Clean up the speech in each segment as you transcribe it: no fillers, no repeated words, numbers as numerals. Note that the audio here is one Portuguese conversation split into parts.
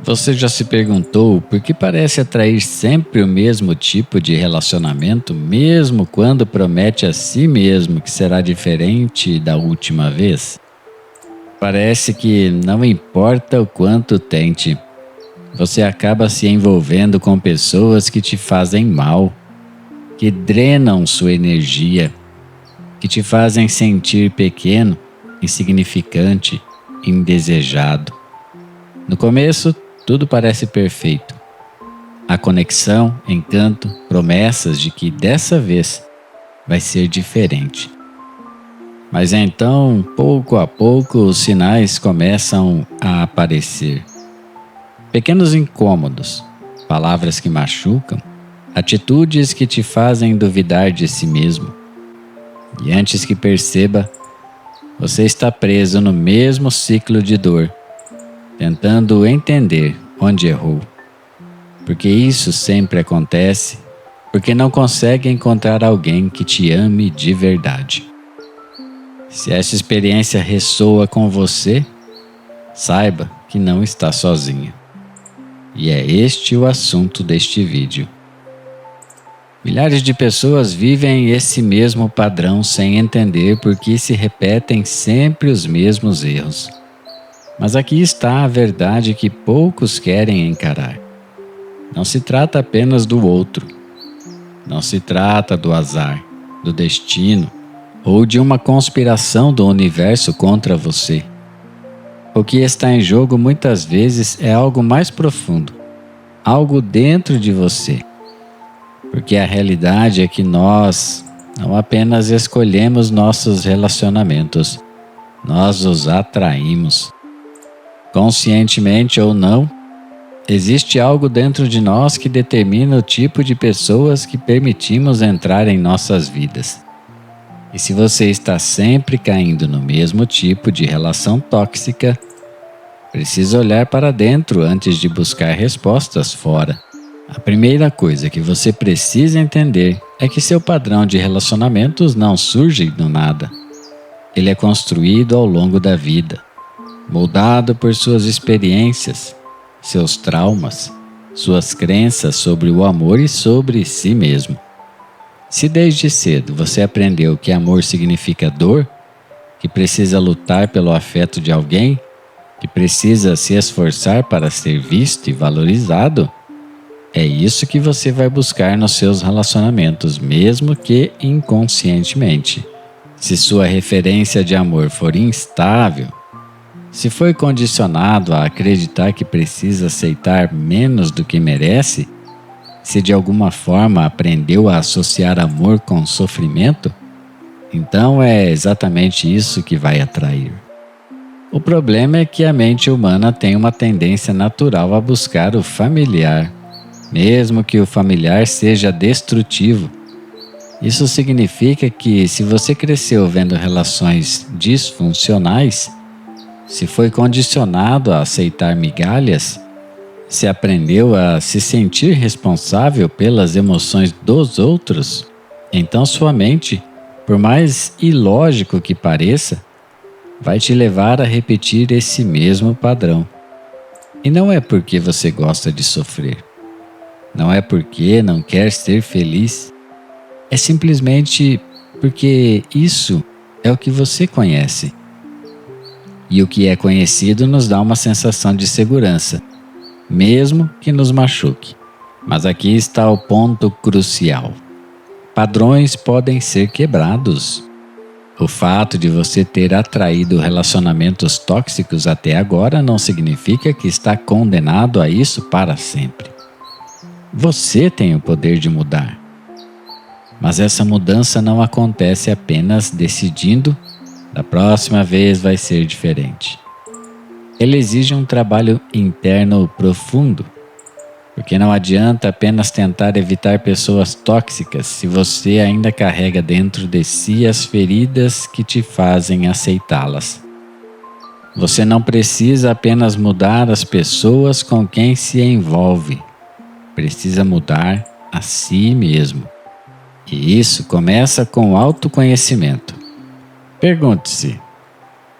Você já se perguntou por que parece atrair sempre o mesmo tipo de relacionamento, mesmo quando promete a si mesmo que será diferente da última vez? Parece que não importa o quanto tente, você acaba se envolvendo com pessoas que te fazem mal, que drenam sua energia, que te fazem sentir pequeno, insignificante, indesejado. No começo, tudo parece perfeito. A conexão, encanto, promessas de que dessa vez vai ser diferente. Mas então, pouco a pouco, os sinais começam a aparecer. Pequenos incômodos, palavras que machucam, atitudes que te fazem duvidar de si mesmo. E antes que perceba, você está preso no mesmo ciclo de dor, tentando entender onde errou. Porque isso sempre acontece, porque não consegue encontrar alguém que te ame de verdade. Se essa experiência ressoa com você, saiba que não está sozinho. E é este o assunto deste vídeo. Milhares de pessoas vivem esse mesmo padrão sem entender por que se repetem sempre os mesmos erros. Mas aqui está a verdade que poucos querem encarar. Não se trata apenas do outro. Não se trata do azar, do destino ou de uma conspiração do universo contra você. O que está em jogo muitas vezes é algo mais profundo, algo dentro de você. Porque a realidade é que nós não apenas escolhemos nossos relacionamentos, nós os atraímos. Conscientemente ou não, existe algo dentro de nós que determina o tipo de pessoas que permitimos entrar em nossas vidas. E se você está sempre caindo no mesmo tipo de relação tóxica, precisa olhar para dentro antes de buscar respostas fora. A primeira coisa que você precisa entender é que seu padrão de relacionamentos não surge do nada. Ele é construído ao longo da vida, moldado por suas experiências, seus traumas, suas crenças sobre o amor e sobre si mesmo. Se desde cedo você aprendeu que amor significa dor, que precisa lutar pelo afeto de alguém, que precisa se esforçar para ser visto e valorizado, é isso que você vai buscar nos seus relacionamentos, mesmo que inconscientemente. Se sua referência de amor for instável, se foi condicionado a acreditar que precisa aceitar menos do que merece, se de alguma forma aprendeu a associar amor com sofrimento, então é exatamente isso que vai atrair. O problema é que a mente humana tem uma tendência natural a buscar o familiar, mesmo que o familiar seja destrutivo. Isso significa que se você cresceu vendo relações disfuncionais, se foi condicionado a aceitar migalhas, se aprendeu a se sentir responsável pelas emoções dos outros, então sua mente, por mais ilógico que pareça, vai te levar a repetir esse mesmo padrão. E não é porque você gosta de sofrer. Não é porque não quer ser feliz. É simplesmente porque isso é o que você conhece. E o que é conhecido nos dá uma sensação de segurança, mesmo que nos machuque. Mas aqui está o ponto crucial. Padrões podem ser quebrados. O fato de você ter atraído relacionamentos tóxicos até agora não significa que está condenado a isso para sempre. Você tem o poder de mudar. Mas essa mudança não acontece apenas decidindo, da próxima vez vai ser diferente. Ele exige um trabalho interno profundo, porque não adianta apenas tentar evitar pessoas tóxicas se você ainda carrega dentro de si as feridas que te fazem aceitá-las. Você não precisa apenas mudar as pessoas com quem se envolve. Precisa mudar a si mesmo. E isso começa com autoconhecimento. Pergunte-se: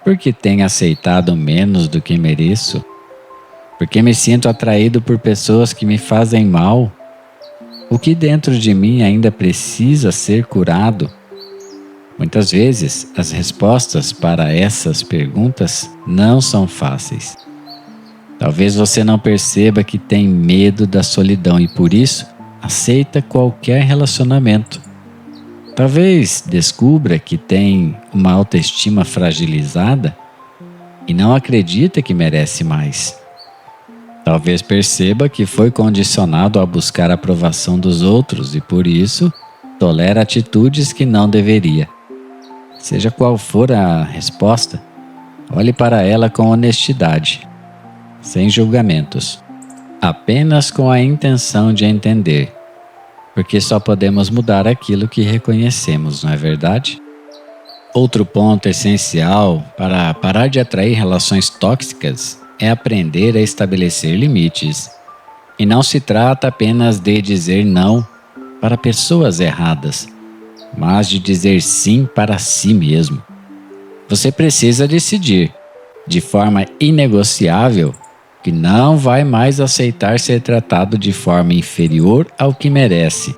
por que tenho aceitado menos do que mereço? Porque me sinto atraído por pessoas que me fazem mal? O que dentro de mim ainda precisa ser curado? Muitas vezes, as respostas para essas perguntas não são fáceis. Talvez você não perceba que tem medo da solidão e por isso aceita qualquer relacionamento. Talvez descubra que tem uma autoestima fragilizada e não acredita que merece mais. Talvez perceba que foi condicionado a buscar a aprovação dos outros e por isso tolera atitudes que não deveria. Seja qual for a resposta, olhe para ela com honestidade, sem julgamentos, apenas com a intenção de entender, porque só podemos mudar aquilo que reconhecemos, não é verdade? Outro ponto essencial para parar de atrair relações tóxicas é aprender a estabelecer limites. E não se trata apenas de dizer não para pessoas erradas, mas de dizer sim para si mesmo. Você precisa decidir, de forma inegociável, que não vai mais aceitar ser tratado de forma inferior ao que merece.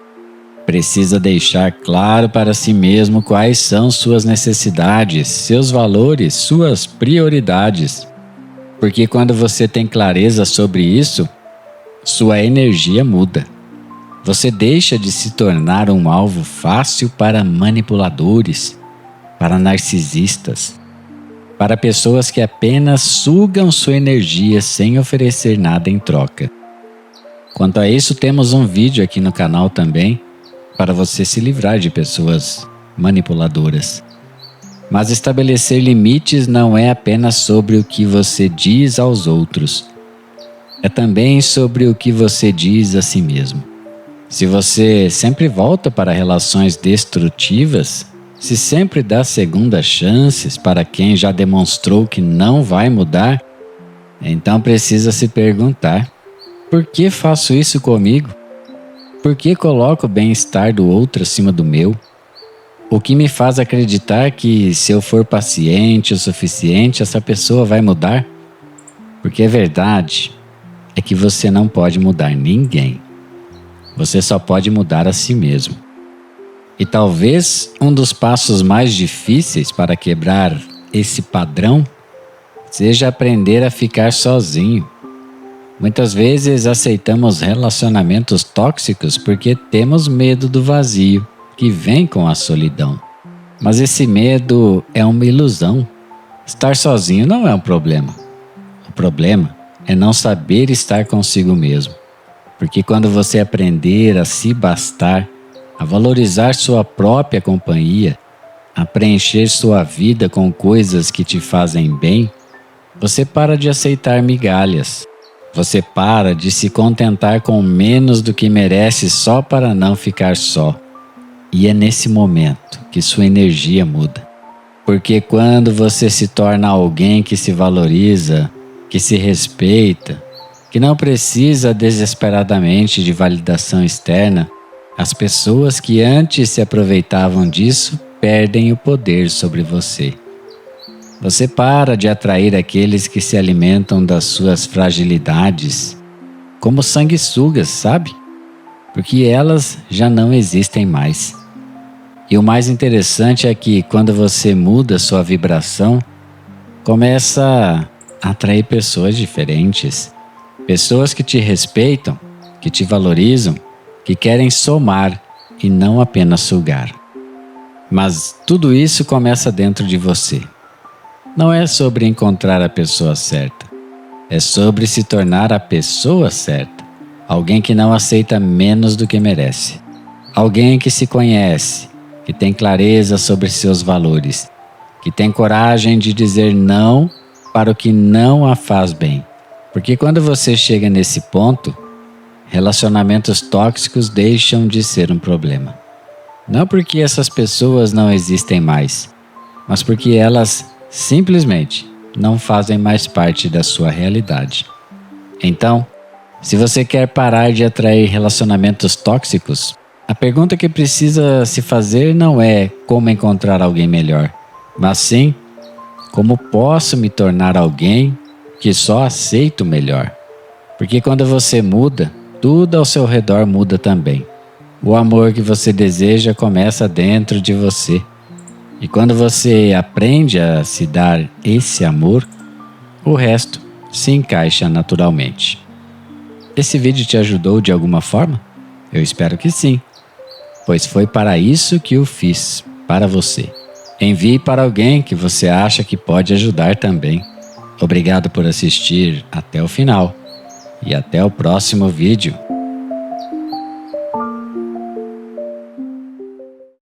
Precisa deixar claro para si mesmo quais são suas necessidades, seus valores, suas prioridades. Porque quando você tem clareza sobre isso, sua energia muda. Você deixa de se tornar um alvo fácil para manipuladores, para narcisistas, para pessoas que apenas sugam sua energia sem oferecer nada em troca. Quanto a isso, temos um vídeo aqui no canal também para você se livrar de pessoas manipuladoras. Mas estabelecer limites não é apenas sobre o que você diz aos outros. É também sobre o que você diz a si mesmo. Se você sempre volta para relações destrutivas, se sempre dá segundas chances para quem já demonstrou que não vai mudar, então precisa se perguntar: por que faço isso comigo? Por que coloco o bem-estar do outro acima do meu? O que me faz acreditar que se eu for paciente o suficiente, essa pessoa vai mudar? Porque a verdade é que você não pode mudar ninguém. Você só pode mudar a si mesmo. E talvez um dos passos mais difíceis para quebrar esse padrão seja aprender a ficar sozinho. Muitas vezes aceitamos relacionamentos tóxicos porque temos medo do vazio que vem com a solidão. Mas esse medo é uma ilusão. Estar sozinho não é um problema. O problema é não saber estar consigo mesmo. Porque quando você aprender a se bastar, a valorizar sua própria companhia, a preencher sua vida com coisas que te fazem bem, você para de aceitar migalhas. Você para de se contentar com menos do que merece só para não ficar só. E é nesse momento que sua energia muda. Porque quando você se torna alguém que se valoriza, que se respeita, que não precisa desesperadamente de validação externa, as pessoas que antes se aproveitavam disso perdem o poder sobre você. Você para de atrair aqueles que se alimentam das suas fragilidades, como sanguessugas, sabe? Porque elas já não existem mais. E o mais interessante é que quando você muda sua vibração, começa a atrair pessoas diferentes, pessoas que te respeitam, que te valorizam, que querem somar e não apenas sugar. Mas tudo isso começa dentro de você. Não é sobre encontrar a pessoa certa, é sobre se tornar a pessoa certa. Alguém que não aceita menos do que merece. Alguém que se conhece, que tem clareza sobre seus valores, que tem coragem de dizer não para o que não a faz bem. Porque quando você chega nesse ponto, relacionamentos tóxicos deixam de ser um problema. Não porque essas pessoas não existem mais, mas porque elas simplesmente não fazem mais parte da sua realidade. Então, se você quer parar de atrair relacionamentos tóxicos, a pergunta que precisa se fazer não é como encontrar alguém melhor, mas sim como posso me tornar alguém que só aceito o melhor. Porque quando você muda, tudo ao seu redor muda também. O amor que você deseja começa dentro de você. E quando você aprende a se dar esse amor, o resto se encaixa naturalmente. Esse vídeo te ajudou de alguma forma? Eu espero que sim, pois foi para isso que o fiz, para você. Envie para alguém que você acha que pode ajudar também. Obrigado por assistir até o final e até o próximo vídeo.